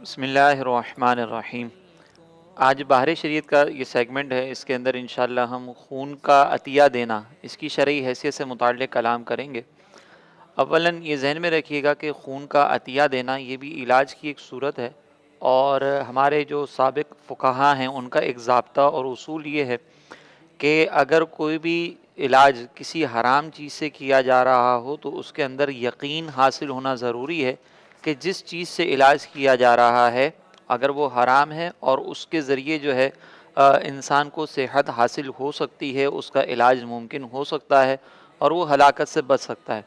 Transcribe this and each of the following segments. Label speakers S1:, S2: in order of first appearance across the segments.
S1: بسم اللہ الرحمن الرحیم۔ آج بہار شریعت کا یہ سیگمنٹ ہے، اس کے اندر انشاءاللہ ہم خون کا عطیہ دینا، اس کی شرعی حیثیت سے متعلق کلام کریں گے۔ اولاً یہ ذہن میں رکھیے گا کہ خون کا عطیہ دینا یہ بھی علاج کی ایک صورت ہے، اور ہمارے جو سابق فقہا ہیں ان کا ایک ضابطہ اور اصول یہ ہے کہ اگر کوئی بھی علاج کسی حرام چیز سے کیا جا رہا ہو تو اس کے اندر یقین حاصل ہونا ضروری ہے کہ جس چیز سے علاج کیا جا رہا ہے اگر وہ حرام ہے اور اس کے ذریعے جو ہے انسان کو صحت حاصل ہو سکتی ہے، اس کا علاج ممکن ہو سکتا ہے اور وہ ہلاکت سے بچ سکتا ہے،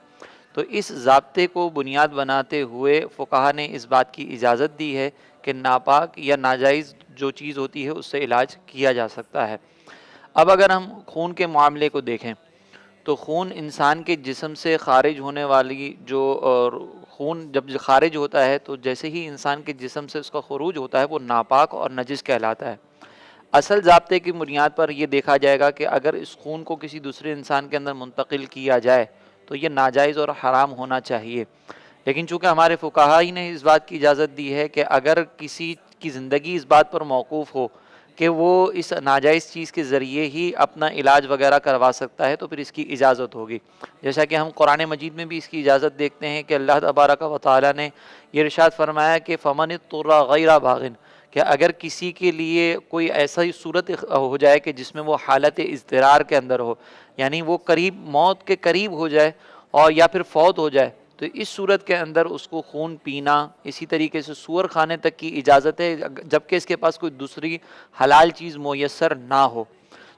S1: تو اس ضابطے کو بنیاد بناتے ہوئے فقہا نے اس بات کی اجازت دی ہے کہ ناپاک یا ناجائز جو چیز ہوتی ہے اس سے علاج کیا جا سکتا ہے۔ اب اگر ہم خون کے معاملے کو دیکھیں تو خون انسان کے جسم سے خارج ہونے والی جو خون جب خارج ہوتا ہے تو جیسے ہی انسان کے جسم سے اس کا خروج ہوتا ہے وہ ناپاک اور نجس کہلاتا ہے۔ اصل ضابطے کی بنیاد پر یہ دیکھا جائے گا کہ اگر اس خون کو کسی دوسرے انسان کے اندر منتقل کیا جائے تو یہ ناجائز اور حرام ہونا چاہیے، لیکن چونکہ ہمارے فقہا ہی نے اس بات کی اجازت دی ہے کہ اگر کسی کی زندگی اس بات پر موقوف ہو کہ وہ اس ناجائز چیز کے ذریعے ہی اپنا علاج وغیرہ کروا سکتا ہے تو پھر اس کی اجازت ہوگی، جیسا کہ ہم قرآن مجید میں بھی اس کی اجازت دیکھتے ہیں کہ اللہ تبارک و تعالیٰ نے یہ ارشاد فرمایا کہ فمن اضطر غیر باغ، کہ اگر کسی کے لیے کوئی ایسا ہی صورت ہو جائے کہ جس میں وہ حالت اضطرار کے اندر ہو، یعنی وہ قریب موت کے قریب ہو جائے اور یا پھر فوت ہو جائے، تو اس صورت کے اندر اس کو خون پینا، اسی طریقے سے سور کھانے تک کی اجازت ہے جبکہ اس کے پاس کوئی دوسری حلال چیز میسر نہ ہو۔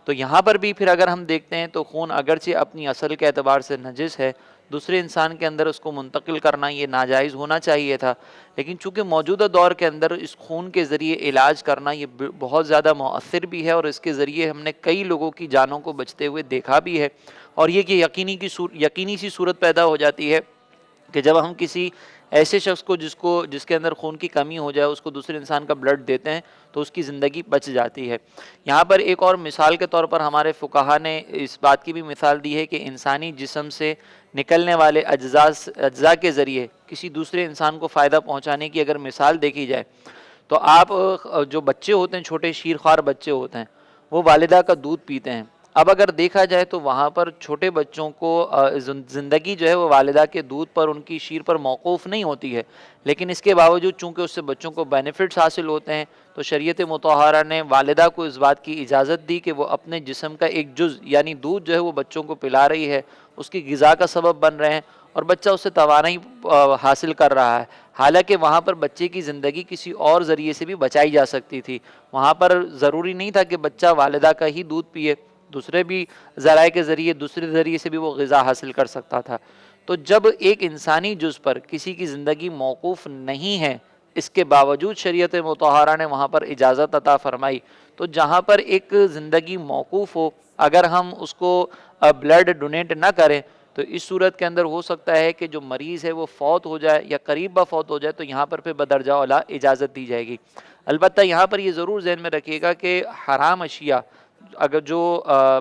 S1: تو یہاں پر بھی پھر اگر ہم دیکھتے ہیں تو خون اگرچہ اپنی اصل کے اعتبار سے نجس ہے، دوسرے انسان کے اندر اس کو منتقل کرنا یہ ناجائز ہونا چاہیے تھا، لیکن چونکہ موجودہ دور کے اندر اس خون کے ذریعے علاج کرنا یہ بہت زیادہ مؤثر بھی ہے اور اس کے ذریعے ہم نے کئی لوگوں کی جانوں کو بچتے ہوئے دیکھا بھی ہے، اور یہ کہ یقینی سی صورت پیدا ہو جاتی ہے کہ جب ہم کسی ایسے شخص کو جس کے اندر خون کی کمی ہو جائے اس کو دوسرے انسان کا بلڈ دیتے ہیں تو اس کی زندگی بچ جاتی ہے۔ یہاں پر ایک اور مثال کے طور پر ہمارے فقہا نے اس بات کی بھی مثال دی ہے کہ انسانی جسم سے نکلنے والے اجزاء کے ذریعے کسی دوسرے انسان کو فائدہ پہنچانے کی اگر مثال دیکھی جائے تو آپ جو بچے ہوتے ہیں، چھوٹے شیرخوار بچے ہوتے ہیں، وہ والدہ کا دودھ پیتے ہیں۔ اب اگر دیکھا جائے تو وہاں پر چھوٹے بچوں کو زندگی جو ہے وہ والدہ کے دودھ پر، ان کی شیر پر موقوف نہیں ہوتی ہے، لیکن اس کے باوجود چونکہ اس سے بچوں کو بینیفٹس حاصل ہوتے ہیں تو شریعت مطہرہ نے والدہ کو اس بات کی اجازت دی کہ وہ اپنے جسم کا ایک جز یعنی دودھ جو ہے وہ بچوں کو پلا رہی ہے، اس کی غذا کا سبب بن رہے ہیں اور بچہ اس سے توانائی حاصل کر رہا ہے، حالانکہ وہاں پر بچے کی زندگی کسی اور ذریعے سے بھی بچائی جا سکتی تھی۔ وہاں پر ضروری نہیں تھا کہ بچہ والدہ کا ہی دودھ پیے، دوسرے بھی ذرائع کے ذریعے دوسرے ذریعے سے بھی وہ غذا حاصل کر سکتا تھا۔ تو جب ایک انسانی جز پر کسی کی زندگی موقوف نہیں ہے، اس کے باوجود شریعت مطہرہ نے وہاں پر اجازت عطا فرمائی، تو جہاں پر ایک زندگی موقوف ہو اگر ہم اس کو بلڈ ڈونیٹ نہ کریں تو اس صورت کے اندر ہو سکتا ہے کہ جو مریض ہے وہ فوت ہو جائے یا قریب بہ فوت ہو جائے، تو یہاں پر پھر بدرجہ اولیٰ اجازت دی جائے گی۔ البتہ یہاں پر یہ ضرور ذہن میں رکھیے گا کہ حرام اشیاء اگر جو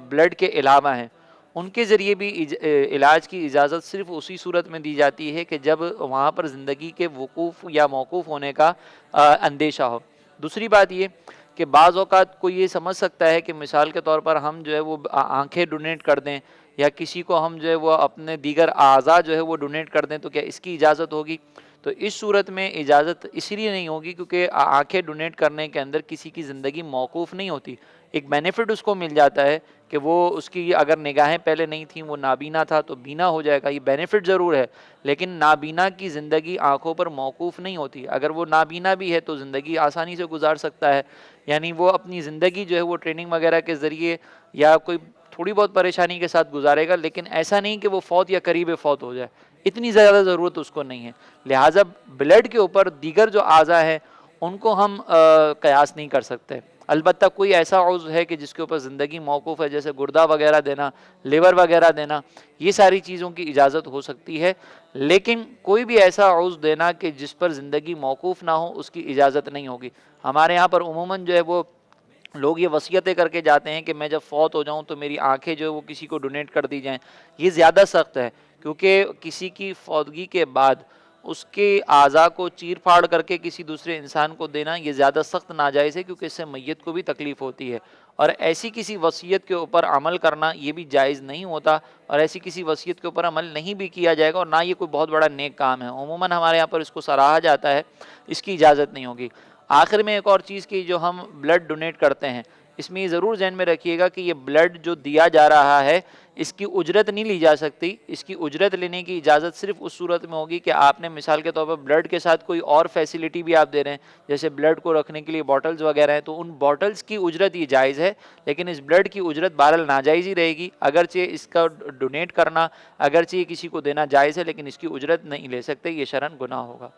S1: بلڈ کے علاوہ ہیں ان کے ذریعے بھی علاج کی اجازت صرف اسی صورت میں دی جاتی ہے کہ جب وہاں پر زندگی کے وقوف یا موقوف ہونے کا اندیشہ ہو۔ دوسری بات یہ کہ بعض اوقات کوئی یہ سمجھ سکتا ہے کہ مثال کے طور پر ہم جو ہے وہ آنکھیں ڈونیٹ کر دیں یا کسی کو ہم جو ہے وہ اپنے دیگر اعضاء جو ہے وہ ڈونیٹ کر دیں تو کیا اس کی اجازت ہوگی؟ تو اس صورت میں اجازت اس لیے نہیں ہوگی کیونکہ آنکھیں ڈونیٹ کرنے کے اندر کسی کی زندگی موقوف نہیں ہوتی، ایک بینیفٹ اس کو مل جاتا ہے کہ وہ اس کی اگر نگاہیں پہلے نہیں تھیں، وہ نابینا تھا تو بینا ہو جائے گا، یہ بینیفٹ ضرور ہے، لیکن نابینا کی زندگی آنکھوں پر موقوف نہیں ہوتی، اگر وہ نابینا بھی ہے تو زندگی آسانی سے گزار سکتا ہے، یعنی وہ اپنی زندگی جو ہے وہ ٹریننگ وغیرہ کے ذریعے یا کوئی تھوڑی بہت پریشانی کے ساتھ گزارے گا، لیکن ایسا نہیں کہ وہ فوت یا قریب فوت ہو جائے، اتنی زیادہ ضرورت اس کو نہیں ہے۔ لہٰذا بلڈ کے اوپر دیگر جو اعضاء ہیں ان کو ہم قیاس نہیں کر سکتے۔ البتہ کوئی ایسا عضو ہے کہ جس کے اوپر زندگی موقوف ہے، جیسے گردہ وغیرہ دینا، لیور وغیرہ دینا، یہ ساری چیزوں کی اجازت ہو سکتی ہے، لیکن کوئی بھی ایسا عضو دینا کہ جس پر زندگی موقوف نہ ہو اس کی اجازت نہیں ہوگی۔ ہمارے یہاں پر عموماً جو ہے وہ لوگ یہ وصیتیں کر کے جاتے ہیں کہ میں جب فوت ہو جاؤں تو میری آنکھیں جو ہے وہ کسی کو ڈونیٹ کر دی جائیں، یہ زیادہ سخت ہے کیونکہ کسی کی فوتگی کے بعد اس کے اعضاء کو چیر پھاڑ کر کے کسی دوسرے انسان کو دینا یہ زیادہ سخت ناجائز ہے، کیونکہ اس سے میت کو بھی تکلیف ہوتی ہے، اور ایسی کسی وصیت کے اوپر عمل کرنا یہ بھی جائز نہیں ہوتا، اور ایسی کسی وصیت کے اوپر عمل نہیں بھی کیا جائے گا، اور نہ یہ کوئی بہت بڑا نیک کام ہے۔ عموماً ہمارے یہاں پر اس کو سراہا جاتا ہے، اس کی اجازت نہیں ہوگی۔ آخر میں ایک اور چیز کی، جو ہم بلڈ ڈونیٹ کرتے ہیں، اس میں یہ ضرور ذہن میں رکھیے گا کہ یہ بلڈ جو دیا جا رہا ہے اس کی اجرت نہیں لی جا سکتی۔ اس کی اجرت لینے کی اجازت صرف اس صورت میں ہوگی کہ آپ نے مثال کے طور پر بلڈ کے ساتھ کوئی اور فیسیلیٹی بھی آپ دے رہے ہیں، جیسے بلڈ کو رکھنے کے لیے باٹلز وغیرہ ہیں، تو ان باٹلز کی اجرت یہ جائز ہے، لیکن اس بلڈ کی اجرت بہرحال ناجائز ہی رہے گی۔ اگرچہ اس کا ڈونیٹ کرنا، اگرچہ یہ کسی کو دینا جائز ہے، لیکن اس کی اجرت نہیں لے سکتے، یہ شرعاً گناہ ہوگا۔